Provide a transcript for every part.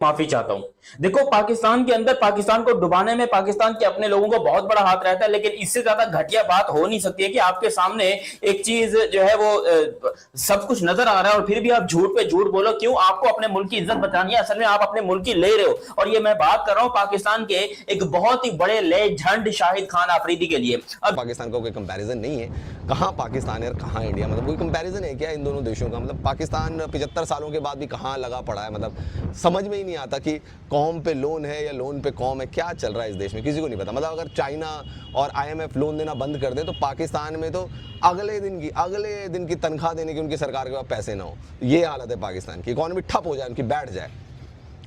माफी चाहता हूं। देखो, पाकिस्तान के अंदर पाकिस्तान को डुबाने में पाकिस्तान के अपने लोगों को बहुत बड़ा हाथ रहता है, लेकिन इससे ज्यादा घटिया बात हो नहीं सकती है कि आपके सामने एक चीज जो है वो सब कुछ नजर आ रहा है और फिर भी आप झूठ पे झूठ बोलो। क्यों? आपको अपने मुल्क की इज्जत बचानी है, असल में आप अपने मुल्क की ले रहे हो। और ये मैं बात कर रहा हूं पाकिस्तान के एक बहुत ही बड़े लेजेंड शाहिद खान आफरीदी के लिए। अब पाकिस्तान का कोई कंपैरिजन नहीं है, कहां पाकिस्तान है और कहां इंडिया, मतलब कोई कंपैरिजन है क्या इन दोनों देशों का? मतलब पाकिस्तान 75 सालों के बाद भी कहां लगा पड़ा है, मतलब समझ में ही नहीं आता कि कौम पे लोन है या लोन पे कौम है, क्या चल रहा है इस देश में किसी को नहीं पता। मतलब अगर चाइना और IMF लोन देना बंद कर दे तो पाकिस्तान में तो अगले दिन की तनख्वाह देने की उनकी सरकार के पास पैसे ना हो। ये हालत है पाकिस्तान की, इकोनॉमी ठप हो जाए, उनकी बैठ जाए।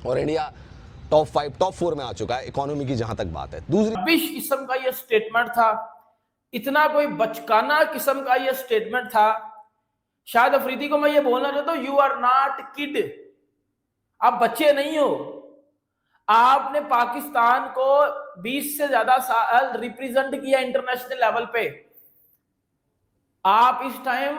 और इंडिया टॉप 5 टॉप 4 में आ चुका है इकोनॉमी की जहां तक बात है। दूसरी रबिश किस्म का ये स्टेटमेंट था, इतना कोई बचकाना किस्म का ये स्टेटमेंट था। शाहिद अफरीदी को मैं ये बोलना चाहता हूं, यू आर नॉट किड, आप बच्चे नहीं हो। आपने पाकिस्तान को 20 से ज्यादा साल रिप्रेजेंट किया इंटरनेशनल लेवल पे। आप इस टाइम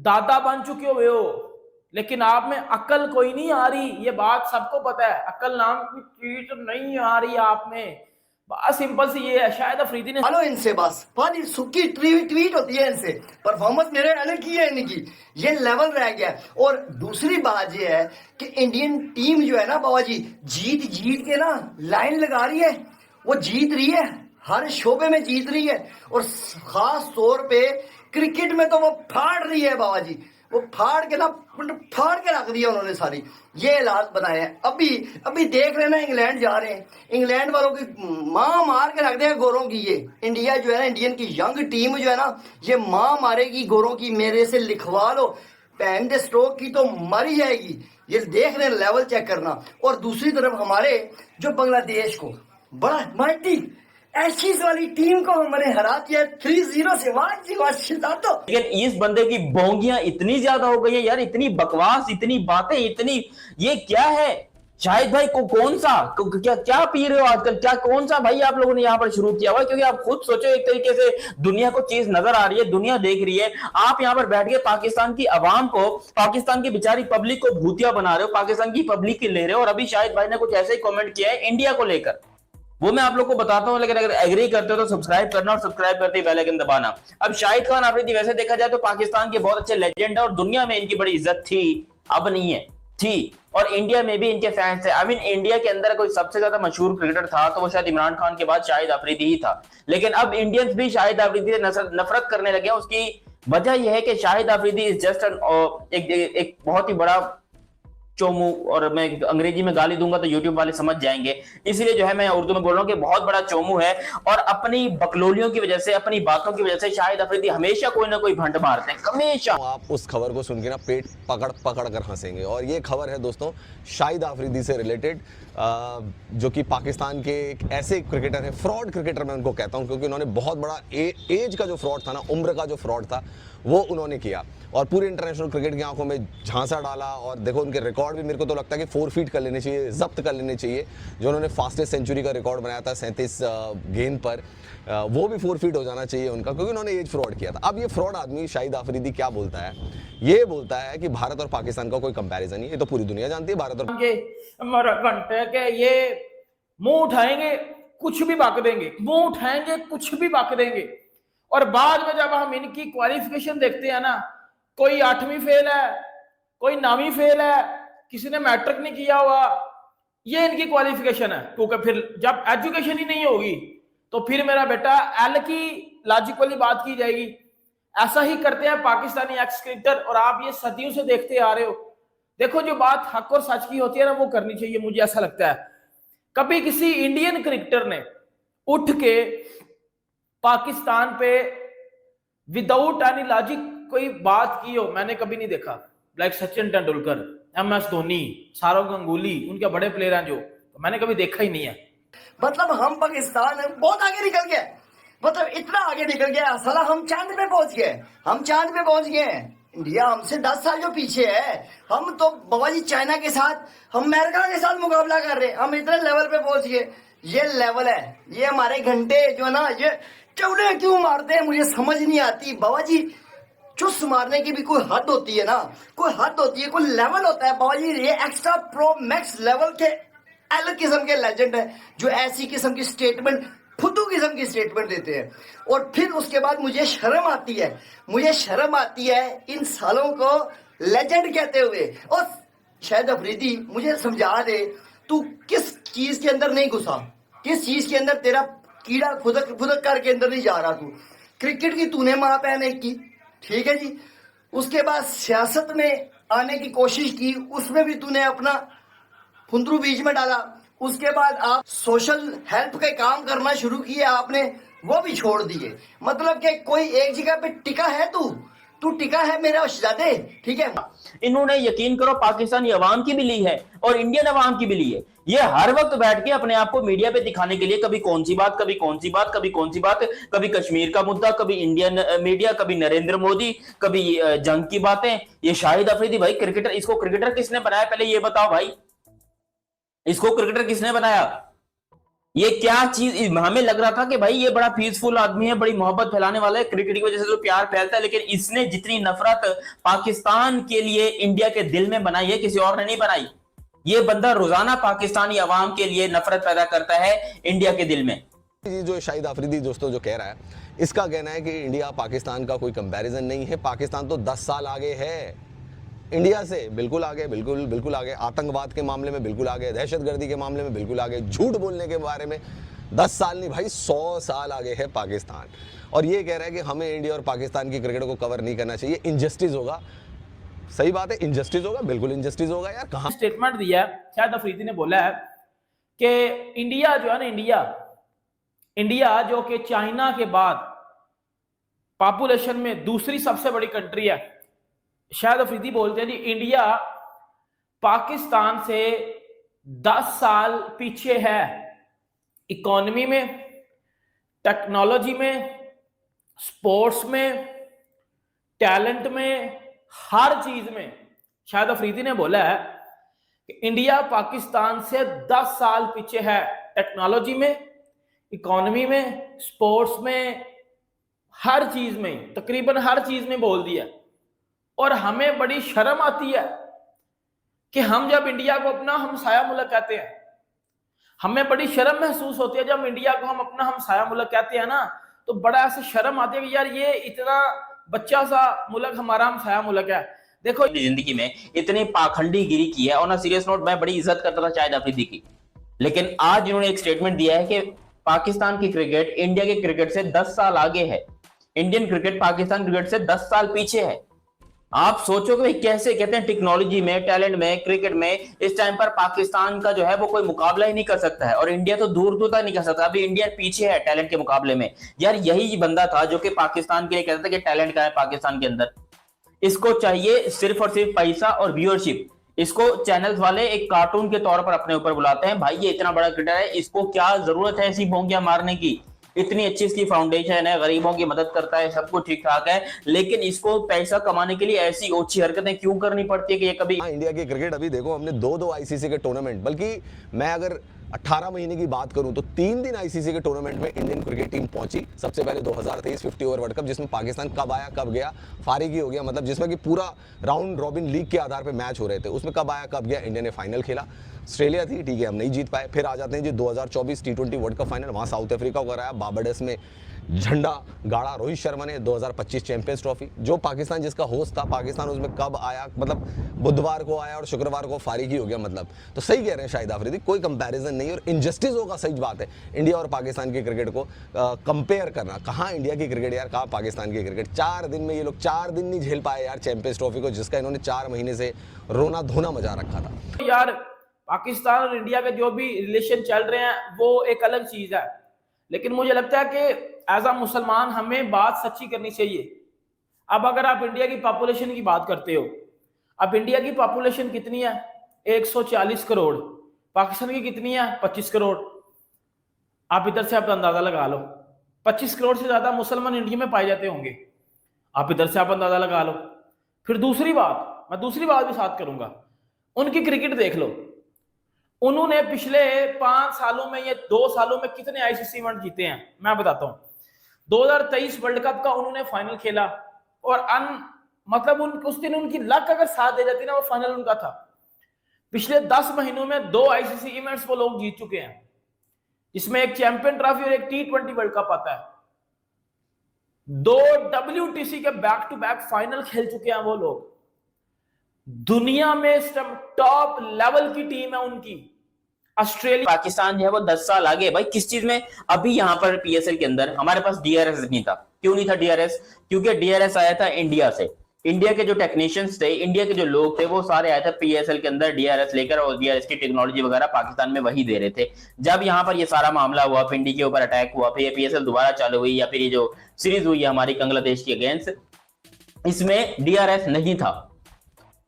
दादा बन चुके हुए हो, लेकिन आप में अकल कोई नहीं आ रही, ये बात सबको पता है। अकल नाम की चीज नहीं आ रही आप में। बात सिंपल सी ये है, शायद अफरीदी ने हेलो इनसे बस पानी सुखी ट्वीट होती है इनसे, परफॉर्मेंस मेरे अलग की है इनकी, ये लेवल रह गया। और दूसरी बात ये है कि इंडियन टीम जो है ना बाबा जी, जीत के ना लाइन लगा रही है, वो जीत रही है, हर शोबे में जीत रही है। और खास तौर पे क्रिकेट में तो वो फाड़ रही है बाबा जी, वो फाड़ के रख दिया उन्होंने सारी, ये हालात बनाए हैं। अभी देख लेना, इंग्लैंड जा रहे हैं, इंग्लैंड वालों की मां मार के रख देगा गोरों की। ये इंडिया जो है ना, इंडियन की यंग टीम जो है ना, ये मां मारेगी गोरों की। मेरे से लिखवा लो, पैन दे स्ट्रोक की तो मर ही जाएगी। ये देख लेना, लेवल चेक करना। और दूसरी तरफ हमारे जो बांग्लादेश को बड़ा माइटी एशिज वाली टीम को हमने हरा दिया 3-0 से। लेकिन इस बंदे की बोंगियां इतनी ज्यादा हो गई है यार, इतनी बकवास, इतनी बातें, इतनी, ये क्या है? शाहिद भाई को कौन सा क्या पी रहे हो आजकल? क्या कौन सा भाई आप लोगों ने यहाँ पर शुरू किया हुआ? क्योंकि आप खुद सोचो, एक तरीके से दुनिया को चीज नजर आ रही है, दुनिया देख रही है, आप यहाँ पर बैठ के पाकिस्तान की आवाम को, पाकिस्तान की बेचारी पब्लिक को भूतिया बना रहे हो, पाकिस्तान की पब्लिक की ले रहे हो। और अभी शाहिद भाई ने कुछ ऐसे ही कॉमेंट किया है इंडिया को लेकर, वो मैं आप लोग को बताता हूं, लेकिन अगर एग्री करते हो तो सब्सक्राइब करना और सब्सक्राइब करते ही बेल आइकन दबाना। अब शाहिद खान आफरीदी वैसे देखा जाए तो पाकिस्तान के बहुत अच्छे लेजेंड है और दुनिया में इनकी बड़ी इज्जत थी, अब नहीं है, थी। और इंडिया में भी इनके फैंस है। आई मीन इंडिया के अंदर कोई सबसे ज्यादा मशहूर क्रिकेटर था तो वो शायद इमरान खान के बाद शाहिद आफरीदी ही था। लेकिन अब इंडियंस भी शाहिद आफरीदी से नफरत करने लगे हैं। उसकी वजह यह है कि शाहिद आफरीदी इज जस्ट एक बहुत ही बड़ा चोमू, और मैं अंग्रेजी में गाली दूंगा तो यूट्यूब वाले समझ जाएंगे, इसलिए जो है मैं उर्दू में बोल रहा हूं कि बहुत बड़ा चोमू है। और अपनी बकलोलियों की वजह से, अपनी बातों की वजह से शाहिद अफरीदी हमेशा कोई ना कोई भंड मारते हैं, हमेशा। आप उस खबर को सुन के ना पेट पकड़ कर हंसेंगे। और ये खबर है दोस्तों शाहिद आफरीदी से रिलेटेड, जो कि पाकिस्तान के एक ऐसे क्रिकेटर है, फ्रॉड क्रिकेटर मैं उनको कहता हूं, क्योंकि उन्होंने बहुत बड़ा एज का जो फ्रॉड था ना, उम्र का जो फ्रॉड था वो उन्होंने किया और पूरे इंटरनेशनल क्रिकेट की आंखों में झांसा डाला। और देखो उनके रिकॉर्ड भी मेरे को तो लगता है कि 4 फीट कर लेने चाहिए, जब्त कर लेने चाहिए। जो उन्होंने फास्टेस्ट सेंचुरी का रिकॉर्ड बनाया था 37 गेंद पर, वो भी 4 फीट हो जाना चाहिए उनका, क्योंकि उन्होंने एज फ्रॉड किया था। अब ये फ्रॉड आदमी शाहिद आफरीदी क्या बोलता है? ये बोलता है कि भारत और पाकिस्तान का कोई कंपैरिजन नहीं है, ये तो पूरी दुनिया जानती है। भारत और घंटे के ये मुंह उठाएंगे कुछ भी बक देंगे, मुंह उठाएंगे कुछ भी बक देंगे। और बाद में जब हम इनकी क्वालिफिकेशन देखते हैं ना, कोई 8वीं फेल है, कोई 9वीं फेल है, किसी ने मैट्रिक नहीं किया हुआ, ये इनकी क्वालिफिकेशन है। क्योंकि फिर जब एजुकेशन ही नहीं होगी तो फिर मेरा बेटा एल की लॉजिकली बात की जाएगी। ऐसा ही करते हैं पाकिस्तानी एक्स क्रिकेटर, और आप ये सदियों से देखते आ रहे हो। देखो, जो बात हक और सच की होती है ना, वो करनी चाहिए, मुझे ऐसा लगता है। कभी किसी इंडियन क्रिकेटर ने उठ के पाकिस्तान पे विदाउट एनी लॉजिक कोई बात की हो, मैंने कभी नहीं देखा। लाइक सचिन तेंदुलकर, MS धोनी, सौरव गांगुली, उनके बड़े प्लेयर हैं जो, तो मैंने कभी देखा ही नहीं है। मतलब हम पाकिस्तान बहुत आगे निकल गए, मतलब इतना आगे निकल गया साला, हम चांद पे पहुंच गए। इंडिया हमसे 10 साल जो पीछे है। हम तो बाबा जी चाइना के साथ, हम अमेरिका के साथ मुकाबला कर रहे हैं, हम इतने लेवल पे पहुंच गए। ये लेवल है। ये हमारे घंटे जो है ना, ये चौड़े क्यों मारते हैं मुझे समझ नहीं आती बाबा जी। चुस मारने की भी कोई हद होती है ना, कोई हद होती है, कोई लेवल होता है बाबा जी। ये एक्स्ट्रा प्रो मैक्स लेवल के अलग किस्म के लेजेंड है जो ऐसी किस्म की स्टेटमेंट, फुद्दू किस्म की स्टेटमेंट देते हैं। और फिर उसके बाद मुझे शर्म आती है, मुझे शर्म आती है इन सालों को लेजेंड कहते हुए। और शायद अफरीदी मुझे समझा दे, तू किस चीज के अंदर नहीं घुसा, किस चीज के अंदर तेरा कीड़ा खुदक खुदक करके अंदर नहीं जा रहा। तू क्रिकेट की तूने मां पहने की, ठीक है जी। उसके बाद सियासत में आने की कोशिश की, उसमें भी तूने अपना फुंदरू बीच में डाला। उसके बाद आप सोशल हेल्प के काम करना शुरू किए आपने, वो भी छोड़ दिए। मतलब कि कोई एक जगह पे टिका है, तू टिका है मेरा शहजादे, ठीक है। इन्होंने यकीन करो पाकिस्तानी अवाम की भी ली है और इंडियन अवाम की भी ली है। ये हर वक्त बैठ के अपने आप को मीडिया पे दिखाने के लिए कभी कौन सी बात, कभी कौन सी बात, कभी कौन सी बात, कभी कश्मीर का मुद्दा, कभी इंडियन मीडिया, कभी नरेंद्र मोदी, कभी जंग की बातें। ये शाहिद अफरीदी भाई क्रिकेटर, इसको क्रिकेटर किसने बनाया पहले ये बताओ भाई, इसको क्रिकेटर किसने बनाया? ये क्या चीज, हमें लग रहा था कि भाई ये बड़ा पीसफुल आदमी है, बड़ी मोहब्बत फैलाने वाला है, क्रिकेट की वजह से तो प्यार फैलता है, लेकिन इसने जितनी नफरत पाकिस्तान के लिए इंडिया के दिल में बनाई है किसी और ने नहीं बनाई। ये बंदा रोजाना पाकिस्तानी अवाम के लिए नफरत पैदा करता है इंडिया के दिल में। जो शाहिद अफरीदी दोस्तों जो कह रहा है, इसका कहना है कि इंडिया पाकिस्तान का कोई कंपैरिजन नहीं है। पाकिस्तान तो 10 साल आगे है इंडिया से, बिल्कुल आगे, बिल्कुल आगे। आतंकवाद के मामले में बिल्कुल आगे, दहशतगर्दी के मामले में बिल्कुल आगे, झूठ बोलने के बारे में 10 साल नहीं भाई 100 साल आगे है पाकिस्तान। और ये कह रहा है कि हमें इंडिया और पाकिस्तान की क्रिकेट को कवर नहीं करना चाहिए, इंजस्टिस होगा। सही बात है, इंजस्टिस होगा, बिल्कुल इंजस्टिस होगा यार। कहाँ स्टेटमेंट दिया है शायद अफरीदी ने, बोला है कि इंडिया जो है ना, इंडिया जो कि चाइना के बाद पॉपुलेशन में दूसरी सबसे बड़ी कंट्री है। शायद अफरीदी बोलते हैं जी इंडिया पाकिस्तान से 10 साल पीछे है, इकोनॉमी में, टेक्नोलॉजी में, स्पोर्ट्स में, टैलेंट में, हर चीज में। शायद अफरीदी ने बोला है कि इंडिया पाकिस्तान से 10 साल पीछे है, टेक्नोलॉजी में, इकोनॉमी में, स्पोर्ट्स में, हर चीज में, तकरीबन हर चीज में बोल दिया। और हमें बड़ी शर्म आती है कि हम जब इंडिया को अपना हमसाया मुल्क कहते हैं, हमें बड़ी शर्म महसूस होती है जब इंडिया को हम अपना हमसाया मुल्क कहते हैं ना, तो बड़ा ऐसे शर्म आती है कि यार ये इतना बच्चा सा मुल्क हमारा हमसाया मुल्क है। देखो जिंदगी में इतनी पाखंडी गिरी की है। और ना सीरियस नोट, मैं बड़ी इज्जत करता था शाहिद अफरीदी की, लेकिन आज इन्होंने एक स्टेटमेंट दिया है कि पाकिस्तान की क्रिकेट इंडिया के क्रिकेट से 10 साल आगे है, इंडियन क्रिकेट पाकिस्तान क्रिकेट से 10 साल पीछे है। आप सोचो कि कैसे, कहते हैं टेक्नोलॉजी में, टैलेंट में, क्रिकेट में इस टाइम पर पाकिस्तान का जो है वो कोई मुकाबला ही नहीं कर सकता है, और इंडिया तो दूर दूर तक नहीं कर सकता। अभी इंडिया पीछे है टैलेंट के मुकाबले में। यार यही बंदा था जो कि पाकिस्तान के लिए कहता था कि टैलेंट का है पाकिस्तान के अंदर, इसको चाहिए सिर्फ और सिर्फ पैसा और व्यूअरशिप। इसको चैनल्स वाले एक कार्टून के तौर पर अपने ऊपर बुलाते हैं, भाई ये इतना बड़ा क्रिकेटर है, इसको क्या जरूरत है ऐसी भोंगियां मारने की, इतनी अच्छी इसकी फाउंडेशन है, गरीबों की मदद करता है, सब कुछ ठीक ठाक है, लेकिन इसको पैसा कमाने के लिए ऐसी ओछी हरकतें क्यों करनी पड़ती है कि ये कभी। इंडिया की क्रिकेट अभी देखो, हमने दो आईसीसी के टूर्नामेंट, बल्कि मैं अगर 18 महीने की बात करूं तो 3 दिन आईसीसी के टूर्नामेंट में इंडियन क्रिकेट टीम पहुंची। सबसे पहले 2023 50 ओवर वर्ल्ड कप, जिसमें पाकिस्तान कब आया कब गया, फारिग ही हो गया, मतलब जिसमें कि पूरा राउंड रॉबिन लीग के आधार पे मैच हो रहे थे, उसमें कब आया कब गया। इंडिया ने फाइनल खेला, ऑस्ट्रेलिया थी, ठीक है हम नहीं जीत पाए। फिर आ जाते हैं जी 2024 T20 वर्ल्ड कप फाइनल, वहाँ साउथ अफ्रीका को हराया, बारबाडोस में झंडा गाड़ा रोहित शर्मा ने। 2025 चैंपियंस ट्रॉफी, जो पाकिस्तान जिसका होस्ट था, पाकिस्तान उसमें कब आया, मतलब बुधवार को आया और शुक्रवार को फारिग ही हो गया। मतलब तो सही कह रहे हैं शाहिद अफरीदी, कोई कंपैरिजन नहीं और इनजस्टिस होगा, सही बात है। इंडिया और पाकिस्तान की क्रिकेट को कंपेयर करना, कहाँ इंडिया की क्रिकेट यार, कहाँ पाकिस्तान की क्रिकेट। 4 दिन में ये लोग 4 दिन नहीं झेल पाए यार चैंपियंस ट्रॉफी को, जिसका इन्होंने 4 महीने से रोना धोना मचा रखा था। यार पाकिस्तान और इंडिया के जो भी रिलेशन चल रहे हैं वो एक अलग चीज है, लेकिन मुझे लगता है कि एज अ मुसलमान हमें बात सच्ची करनी चाहिए। अब अगर आप इंडिया की पॉपुलेशन की बात करते हो, अब इंडिया की पॉपुलेशन कितनी है? 140 करोड़। पाकिस्तान की कितनी है? 25 करोड़। आप इधर से आप अंदाजा लगा लो, 25 करोड़ से ज्यादा मुसलमान इंडिया में पाए जाते होंगे, आप इधर से आप अंदाजा लगा लो। फिर दूसरी बात, मैं दूसरी बात भी साथ करूंगा, उनकी क्रिकेट देख लो। उन्होंने पिछले 5 सालों में या 2 सालों में कितने आईसीसी इवेंट जीते हैं मैं बताता हूं। 2023 वर्ल्ड कप का उन्होंने फाइनल खेला, और मतलब उस दिन उनकी लक अगर साथ दे जाती ना, वो फाइनल उनका था। पिछले 10 महीनों में 2 आईसीसी इवेंट्स वो लोग जीत चुके हैं, जिसमें एक चैंपियन ट्रॉफी और एक T20 वर्ल्ड कप आता है। 2 WTC के बैक टू बैक फाइनल खेल चुके हैं वो लोग। दुनिया में इस टाइम टॉप लेवल की टीम है उनकी। ऑस्ट्रेलिया, पाकिस्तान जो है वो 10 साल आगे है भाई किस चीज में। अभी यहां पर पीएसएल के अंदर हमारे पास डीआरएस नहीं था। क्यों नहीं था डीआरएस? क्योंकि डीआरएस आया था इंडिया से। इंडिया के जो टेक्नीशियंस थे, इंडिया के जो लोग थे, वो सारे आए थे पीएसएल के अंदर डीआरएस लेकर, और डीआरएस की टेक्नोलॉजी वगैरह पाकिस्तान में वही दे रहे थे। जब यहाँ पर ये सारा मामला हुआ, पिंडी के ऊपर अटैक हुआ, फिर ये पीएसएल दोबारा चालू हुई, या फिर ये जो सीरीज हुई है हमारी बांग्लादेश के अगेंस्ट, इसमें डीआरएस नहीं था।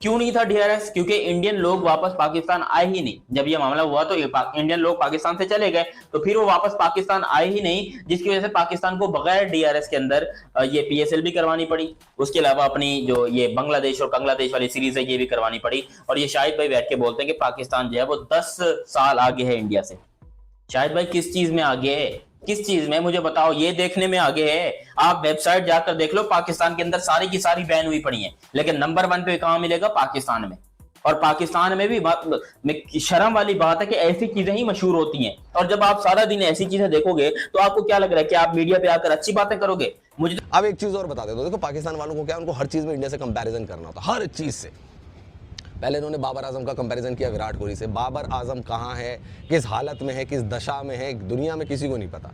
क्यों नहीं था डीआरएस? क्योंकि इंडियन लोग वापस पाकिस्तान आए ही नहीं। जब ये मामला हुआ तो इंडियन लोग पाकिस्तान से चले गए, तो फिर वो वापस पाकिस्तान आए ही नहीं, जिसकी वजह से पाकिस्तान को बगैर डीआरएस के अंदर ये पीएसएल भी करवानी पड़ी। उसके अलावा अपनी जो ये बांग्लादेश और बांग्लादेश वाली सीरीज है ये भी करवानी पड़ी। और ये शाहिद भाई बैठ के बोलते हैं कि पाकिस्तान जो है वो 10 साल आगे है इंडिया से। शाहिद भाई किस चीज में आगे है? किस चीज में मुझे बताओ। ये देखने में आगे है, आप वेबसाइट जाकर देख लो, पाकिस्तान के अंदर सारी की सारी बैन हुई पड़ी है, लेकिन नंबर 1 पे कहां मिलेगा? पाकिस्तान में। और पाकिस्तान में भी शर्म वाली बात है कि ऐसी चीजें ही मशहूर होती हैं। और जब आप सारा दिन ऐसी चीजें देखोगे तो आपको क्या लग रहा है कि आप मीडिया पे आकर अच्छी बातें करोगे? मुझे अब एक चीज और बता देता हूं, देखो पाकिस्तान वालों को क्या, उनको हर चीज में इंडिया से कंपैरिजन करना होता, हर चीज से। पहले इन्होंने बाबर आजम का कंपैरिजन किया विराट कोहली से। बाबर आजम कहाँ है, किस हालत में है, किस दशा में है, दुनिया में किसी को नहीं पता।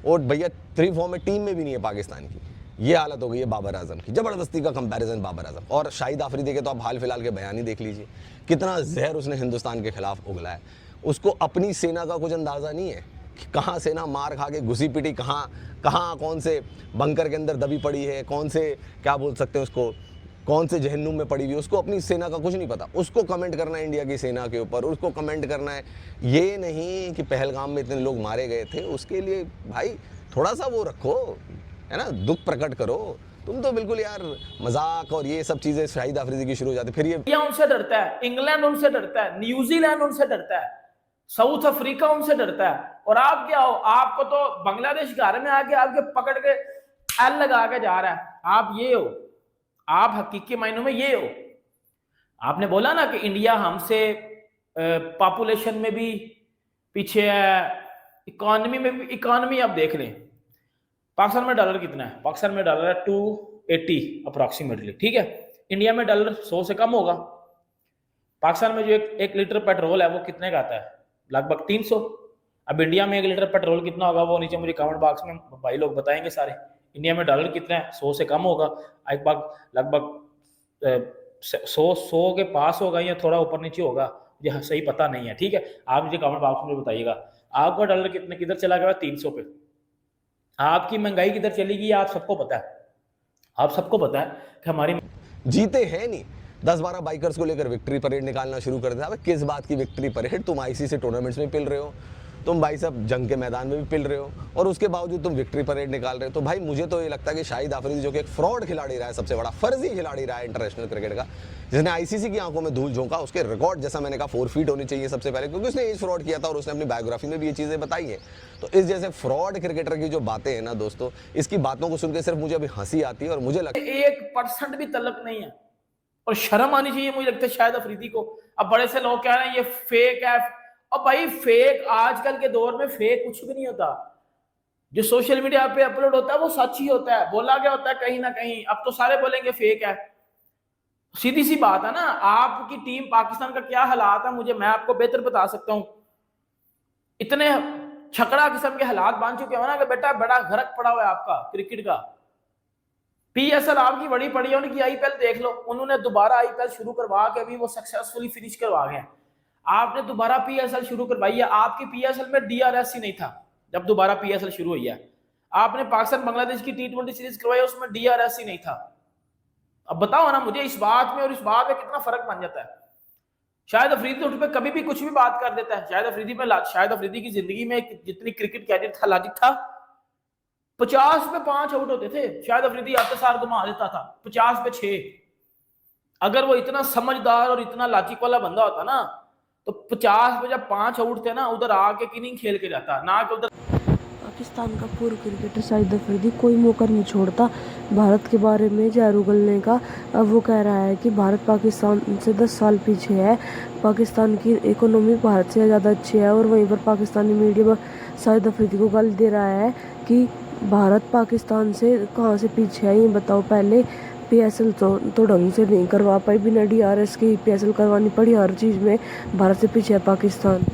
और भैया 3 फॉर्मेट टीम में भी नहीं है पाकिस्तान की। ये हालत हो गई है बाबर आजम की। जबरदस्ती का कंपैरिजन बाबर आजम और शाहिद आफरीदी के तो आप हाल फिलहाल के बयान ही देख लीजिए, कितना जहर उसने हिंदुस्तान के खिलाफ उगला है। उसको अपनी सेना का कुछ अंदाजा नहीं है कि कहाँ सेना मार खा के घुसी पिटी, कहाँ कौन से बंकर के अंदर दबी पड़ी है, कौन से क्या बोल सकते हैं उसको, कौन से जहन्नुम में पड़ी हुई। उसको अपनी सेना का कुछ नहीं पता। उसको कमेंट करना है इंडिया की सेना के ऊपर, उसको कमेंट करना है ये नहीं कि पहलगाम में इतने लोग मारे गए थे। उसके लिए भाई थोड़ा सा वो रखो, है ना, दुख प्रकट करो। तुम तो बिल्कुल यार मजाक और ये सब चीजें शाहिद आफरीदी की शुरू हो जाती। फिर ये उनसे डरता है, इंग्लैंड उनसे डरता है, न्यूजीलैंड उनसे डरता है, साउथ अफ्रीका उनसे डरता है। और आप क्या हो? आपको तो बांग्लादेश घर में आके आपके पकड़ के एल लगा के जा रहा है। आप ये हो, आप हकीकी मायनों में ये हो। आपने बोला ना कि इंडिया हमसे पॉपुलेशन में भी पीछे है, इकोनॉमी में भी। इकोनॉमी आप देख लें, पाकिस्तान में डॉलर कितना है? पाकिस्तान में डॉलर है 280 अप्रोक्सीमेटली, ठीक है। इंडिया में डॉलर 100 से कम होगा। पाकिस्तान में जो एक लीटर पेट्रोल है वो कितने का आता है? लगभग 300। अब इंडिया में 1 लीटर पेट्रोल कितना होगा वो नीचे मुझे कमेंट बॉक्स में भाई लोग बताएंगे सारे। इंडिया में डॉलर कितना है? 100 से कम होगा, एक बार लगभग 100 के पास होगा या थोड़ा ऊपर नीचे होगा, मुझे सही पता नहीं है, ठीक है। आप मुझे कमेंट बॉक्स में बताइएगा आपका डॉलर किधर चला गया? 300 पे। आपकी महंगाई किधर चलेगी आप सबको पता है। आप सबको पता है कि हमारी जीते हैं नहीं। 10-12 बाइकर्स को लेकर विक्ट्री परेड निकालना शुरू कर दिया। किस बात की विक्ट्री परेड? तुम आईसीसी टूर्नामेंट्स में पिल रहे हो, तुम भाई साहब जंग के मैदान में भी पिल रहे हो, और उसके बावजूद तुम विक्ट्री परेड निकाल रहे हो। तो भाई मुझे तो ये लगता है कि शाहिद आफरीदी जो कि एक फ्रॉड खिलाड़ी रहा है, सबसे बड़ा फर्जी खिलाड़ी रहा है इंटरनेशनल क्रिकेट का, जिसने आईसीसी की आंखों में धूल झोंका, उसके रिकॉर्ड जैसा मैंने कहा 4 फीट होनी चाहिए सबसे पहले, क्योंकि उसने एज फ्रॉड किया था और उसने अपनी बायोग्राफी में भी ये चीजें बताई है। तो इस जैसे फ्रॉड क्रिकेटर की जो बातें हैं ना दोस्तों, इसकी बातों को सुनकर सिर्फ मुझे अभी हंसी आती है। और मुझे लगता है 1% भी तलक नहीं है, और शर्म आनी चाहिए मुझे लगता है शाहिद अफरीदी को। अब बड़े से लोग कह रहे हैं ये फेक है। अब भाई फेक, आजकल के दौर में फेक कुछ भी नहीं होता। जो सोशल मीडिया पे अपलोड होता है वो सच ही होता है, बोला गया होता है कहीं ना कहीं। अब तो सारे बोलेंगे फेक है। सीधी सी बात है ना। आपकी टीम पाकिस्तान का क्या हालात है मैं आपको बेहतर बता सकता हूं। इतने छकड़ा किस्म के हालात बन चुके हो ना कि बेटा बड़ा गरक पड़ा हुआ है आपका क्रिकेट का। पीएसएल आपकी बड़ी पड़ी है, उनकी आईपीएल देख लो। उन्होंने दोबारा आईपीएल शुरू करवा के अभी वो सक्सेसफुली फिनिश करवा गए। आपने दोबारा पीएसएल शुरू करवाई है। आपकी पीएसएल में डीआरएस ही नहीं था जब दोबारा पीएसएल शुरू हुई है। आपने पाकिस्तान बांग्लादेश की T20 सीरीज करवाई, उसमें डीआरएस ही नहीं था। अब बताओ ना मुझे इस बात में और इस बात में कितना फर्क बन जाता है। शाहिद अफरीदी उठ पे कभी भी कुछ भी बात कर देता है। शाहिद अफरीदी की जिंदगी में जितनी क्रिकेट कैरियर था, लाजिक था। 50 पे 5 आउट होते थे। शाहिद अफरीदी आते सार घुमा देता था 50 पे 6। अगर वो इतना समझदार और इतना लाजिक वाला बंदा होता ना, तो 50 पे जब 5 आउट थे ना, उधर आके किनिंग खेल के जाता ना कि उधर। पाकिस्तान का पूर्व क्रिकेटर शाहिद अफरीदी कोई मौका नहीं छोड़ता भारत के बारे में जहर उगलने का। अब वो कह रहा है कि भारत पाकिस्तान से 10 साल पीछे है, पाकिस्तान की इकोनॉमी भारत से ज़्यादा अच्छी है। और वहीं पर पाकिस्तानी मीडिया शाहिद अफरीदी को गाली दे रहा है कि भारत पाकिस्तान से कहाँ से पीछे है, ये बताओ। पहले PSL तो ढंग से नहीं करवा पाई, बिना DRS के PSL करवानी पड़ी, हर चीज़ में भारत से पीछे है पाकिस्तान।